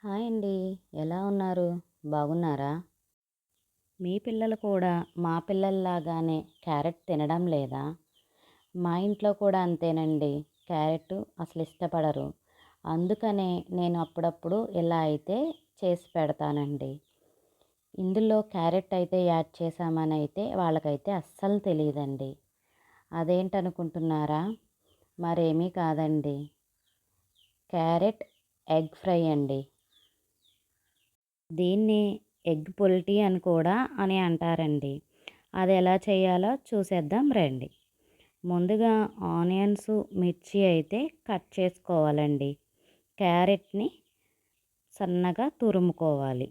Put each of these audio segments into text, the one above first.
Hi అండి. ఎలా ఉన్నారు? బాగున్నారా? మీ పిల్లలు కూడా మా పిల్లల్లాగానే క్యారెట్ తినడం లేదా? మా ఇంట్లో కూడా అంతేనండి. క్యారెట్ అసలు ఇష్టపడరు. అందుకనే నేను అప్పుడప్పుడు ఇలా అయితే చేసి పెడతానండి. ఇందులో క్యారెట్ అయితే యాడ్ చేశామని అయితే వాళ్ళకైతే అస్సలు తెలీదండి. అదేంటనుకుంటున్నారా? మరేమీ కాదండి. క్యారెట్ ఎగ్ ఫ్రై అండి. దీన్ని ఎగ్ పొల్టీ అని కూడా అంటారండి. అది ఎలా చేయాలో చూసేద్దాం రండి. ముందుగా ఆనియన్స్, మిర్చి అయితే కట్ చేసుకోవాలండి. క్యారెట్ని సన్నగా తురుముకోవాలి.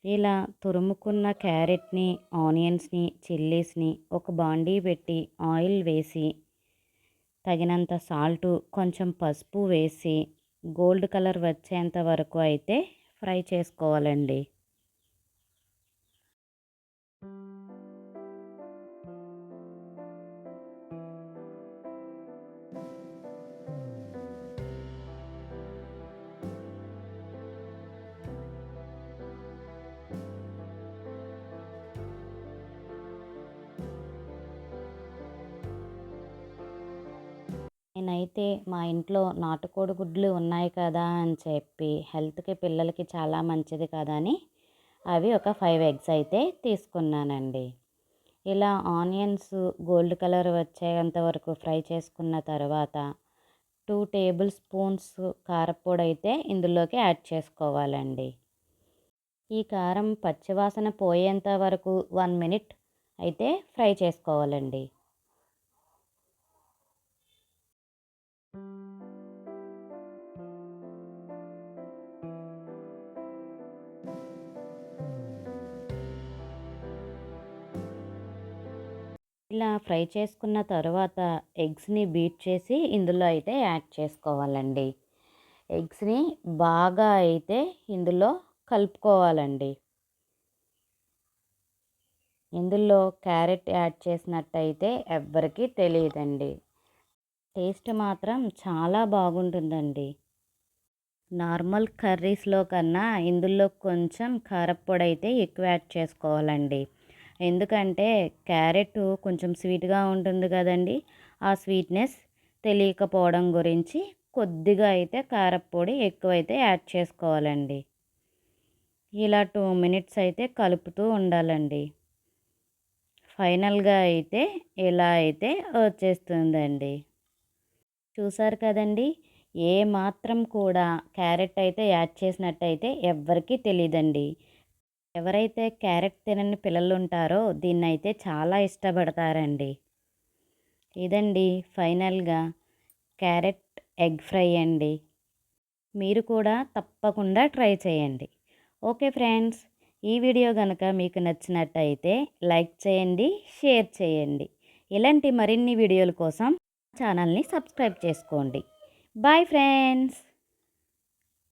ఇలా తురుముకున్న క్యారెట్ని, ఆనియన్స్ని, చిల్లీస్ని ఒక బాండీ పెట్టి ఆయిల్ వేసి తగినంత సాల్టు, కొంచెం పసుపు వేసి గోల్డ్ కలర్ వచ్చేంత వరకు అయితే ఫ్రై చేసుకోవాలండి. నేనైతే మా ఇంట్లో నాటుకోడి గుడ్లు ఉన్నాయి కదా అని చెప్పి హెల్త్కి పిల్లలకి చాలా మంచిది కదా అని అవి ఒక 5 ఎగ్స్ అయితే తీసుకున్నానండి. ఇలా ఆనియన్స్ గోల్డ్ కలర్ వచ్చేంత వరకు ఫ్రై చేసుకున్న తర్వాత 2 టేబుల్ స్పూన్స్ కారపొడి అయితే ఇందులోకి యాడ్ చేసుకోవాలండి. ఈ కారం పచ్చివాసన పోయేంత వరకు 1 మినిట్ అయితే ఫ్రై చేసుకోవాలండి. ఇలా ఫ్రై చేసుకున్న తర్వాత ఎగ్స్ని బీట్ చేసి ఇందులో అయితే యాడ్ చేసుకోవాలండి. ఎగ్స్ని బాగా అయితే ఇందులో కలుపుకోవాలండి. ఇందులో క్యారెట్ యాడ్ చేసినట్టయితే ఎవ్వరికీ తెలియదండి. టేస్ట్ మాత్రం చాలా బాగుంటుందండి. నార్మల్ కర్రీస్లో కన్నా ఇందులో కొంచెం కారప్పొడి అయితే ఎక్కువ యాడ్ చేసుకోవాలండి. ఎందుకంటే క్యారెట్ కొంచెం స్వీట్గా ఉంటుంది కదండి. ఆ స్వీట్నెస్ తెలియకపోవడం గురించి కొద్దిగా అయితే కారప్పొడి ఎక్కువైతే యాడ్ చేసుకోవాలండి. ఇలా 2 మినిట్స్ అయితే కలుపుతూ ఉండాలండి. ఫైనల్గా అయితే ఇలా అయితే వచ్చేస్తుందండి. చూసారు కదండి. ఏ మాత్రం కూడా క్యారెట్ అయితే యాడ్ చేసినట్టయితే ఎవ్వరికీ తెలీదండి. ఎవరైతే క్యారెట్ తినని పిల్లలు ఉంటారో దీన్నైతే చాలా ఇష్టపడతారండి. ఇదండి ఫైనల్గా క్యారెట్ ఎగ్ ఫ్రై అండి. మీరు కూడా తప్పకుండా ట్రై చేయండి. ఓకే ఫ్రెండ్స్, ఈ వీడియో కనుక మీకు నచ్చినట్టయితే లైక్ చేయండి, షేర్ చేయండి. ఇలాంటి మరిన్ని వీడియోల కోసం ఛానల్ని సబ్స్క్రైబ్ చేసుకోండి. Bye friends.